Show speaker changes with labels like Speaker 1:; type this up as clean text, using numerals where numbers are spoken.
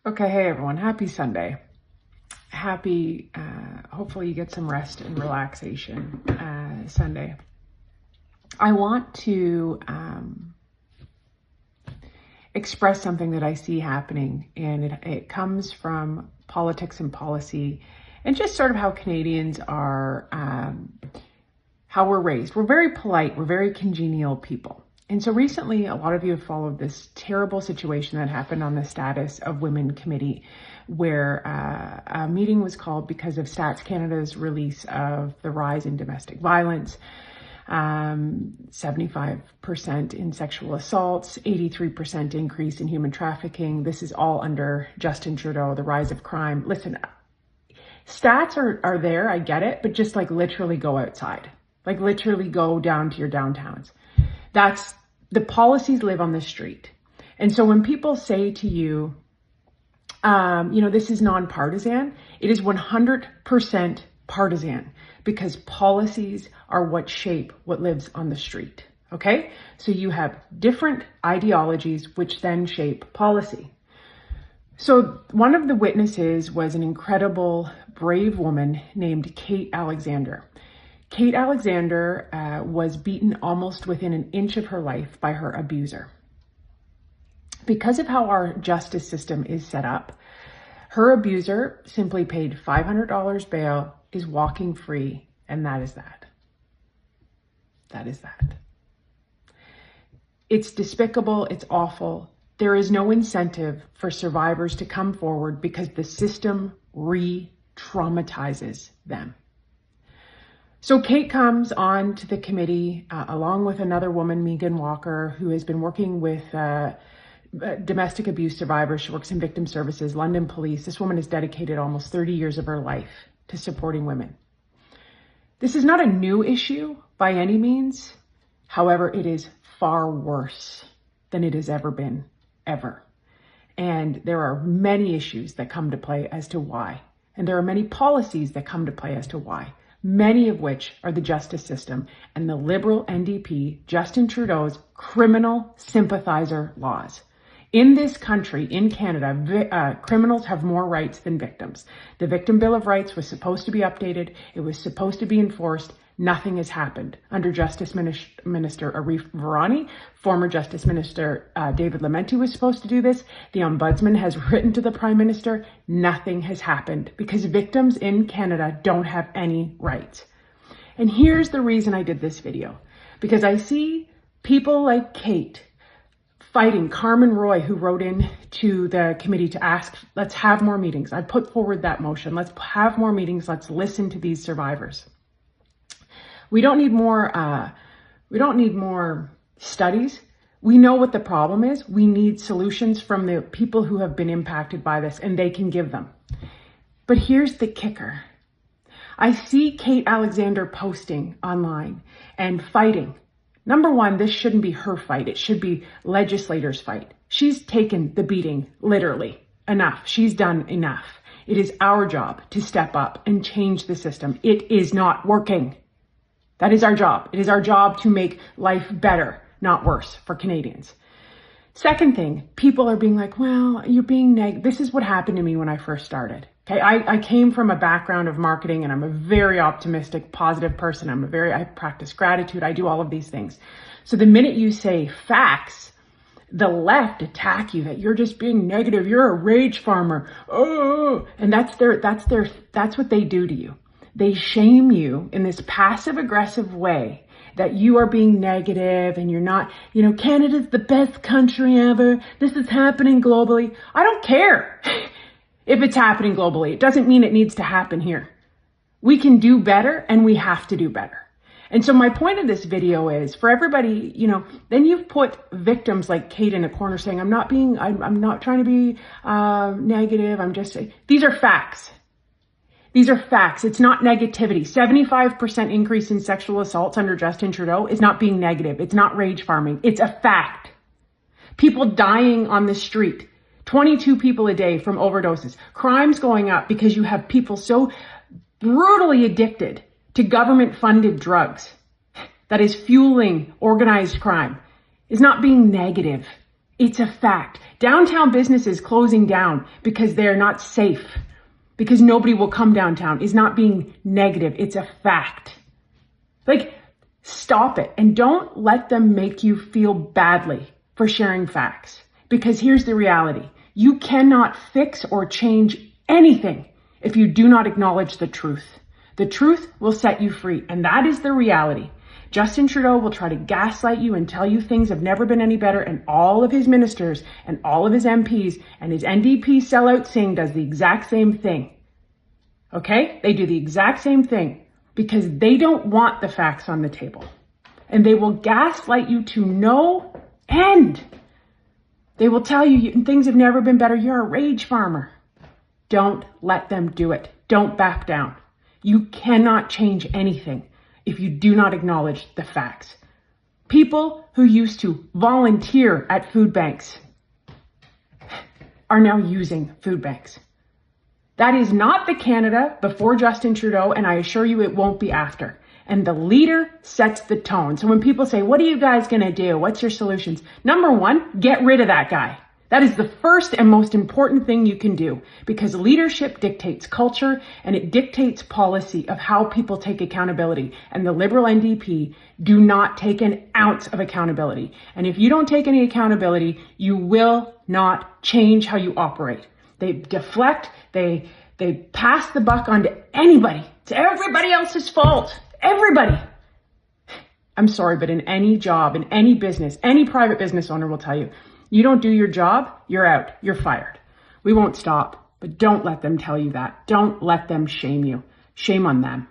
Speaker 1: Okay, hey everyone, happy Sunday. Happy, hopefully you get some rest and relaxation Sunday. I want to express something that I see happening, and it comes from politics and policy and just sort of how Canadians are, how we're raised. We're very polite, we're very congenial people. And so recently, a lot of you have followed this terrible situation that happened on the Status of Women Committee, where a meeting was called because of Stats Canada's release of the rise in domestic violence, 75% in sexual assaults, 83% increase in human trafficking. This is all under Justin Trudeau, the rise of crime. Listen, stats are there, I get it, but just like literally go outside, like literally go down to your downtowns. That's the policies live on the street. And so when people say to you, this is nonpartisan, it is 100% partisan because policies are what shape what lives on the street. Okay. So you have different ideologies, which then shape policy. So one of the witnesses was an incredible, brave woman named Kate Alexander. Kate Alexander was beaten almost within an inch of her life by her abuser. Because of how our justice system is set up, her abuser simply paid $500 bail, is walking free, and that is that. That is that. It's despicable, it's awful. There is no incentive for survivors to come forward because the system re-traumatizes them. So Kate comes on to the committee along with another woman, Megan Walker, who has been working with domestic abuse survivors. She works in victim services, London Police. This woman has dedicated almost 30 years of her life to supporting women. This is not a new issue by any means. However, it is far worse than it has ever been, ever. And there are many issues that come to play as to why. And there are many policies that come to play as to why. Many of which are the justice system and the Liberal NDP, Justin Trudeau's criminal sympathizer laws. In this country, in Canada, criminals have more rights than victims. The Victim Bill of Rights was supposed to be updated. It was supposed to be enforced. Nothing has happened. Under Justice Minister Arif Virani, former Justice Minister David Lametti was supposed to do this. The Ombudsman has written to the Prime Minister. Nothing has happened because victims in Canada don't have any rights. And here's the reason I did this video. Because I see people like Kate fighting Carmen Roy, who wrote in to the committee to ask, let's have more meetings. I put forward that motion. Let's have more meetings. Let's listen to these survivors. We don't need more studies. We know what the problem is. We need solutions from the people who have been impacted by this, and they can give them. But here's the kicker. I see Kate Alexander posting online and fighting. Number one, this shouldn't be her fight. It should be legislators' fight. She's taken the beating, literally. Enough. She's done enough. It is our job to step up and change the system. It is not working. That is our job. It is our job to make life better, not worse for Canadians. Second thing, people are being like, well, you're being negative. This is what happened to me when I first started. Okay, I came from a background of marketing and I'm a very optimistic, positive person. I practice gratitude. I do all of these things. So the minute you say facts, the left attack you that you're just being negative. You're a rage farmer. Oh, and that's what they do to you. They shame you in this passive aggressive way that you are being negative and you're not, Canada's the best country ever. This is happening globally. I don't care if it's happening globally. It doesn't mean it needs to happen here. We can do better and we have to do better. And so my point of this video is for everybody, then you've put victims like Kate in a corner saying, I'm not trying to be negative. I'm just saying, these are facts. These are facts. It's not negativity. 75% increase in sexual assaults under Justin Trudeau is not being negative. It's not rage farming. It's a fact. People dying on the street. 22 people a day from overdoses. Crimes going up because you have people so brutally addicted to government-funded drugs that is fueling organized crime. Is not being negative. It's a fact. Downtown businesses closing down because they're not safe, because nobody will come downtown, is not being negative. It's a fact. Like, stop it. And don't let them make you feel badly for sharing facts. Because here's the reality. You cannot fix or change anything if you do not acknowledge the truth. The truth will set you free. And that is the reality. Justin Trudeau will try to gaslight you and tell you things have never been any better, and all of his ministers and all of his MPs and his NDP sellout Singh does the exact same thing. Okay? They do the exact same thing because they don't want the facts on the table. And they will gaslight you to no end. They will tell you things have never been better. You're a rage farmer. Don't let them do it. Don't back down. You cannot change anything if you do not acknowledge the facts. People who used to volunteer at food banks are now using food banks. That is not the Canada before Justin Trudeau, and I assure you it won't be after. And the leader sets the tone. So when people say, what are you guys going to do? What's your solutions? Number one, get rid of that guy. That is the first and most important thing you can do, because leadership dictates culture and it dictates policy of how people take accountability. And the Liberal NDP do not take an ounce of accountability. And if you don't take any accountability, you will not change how you operate. They deflect, they pass the buck on to anybody. It's everybody else's fault. Everybody. I'm sorry, but in any job, in any business, any private business owner will tell you, you don't do your job, you're out, you're fired. We won't stop, but don't let them tell you that. Don't let them shame you. Shame on them.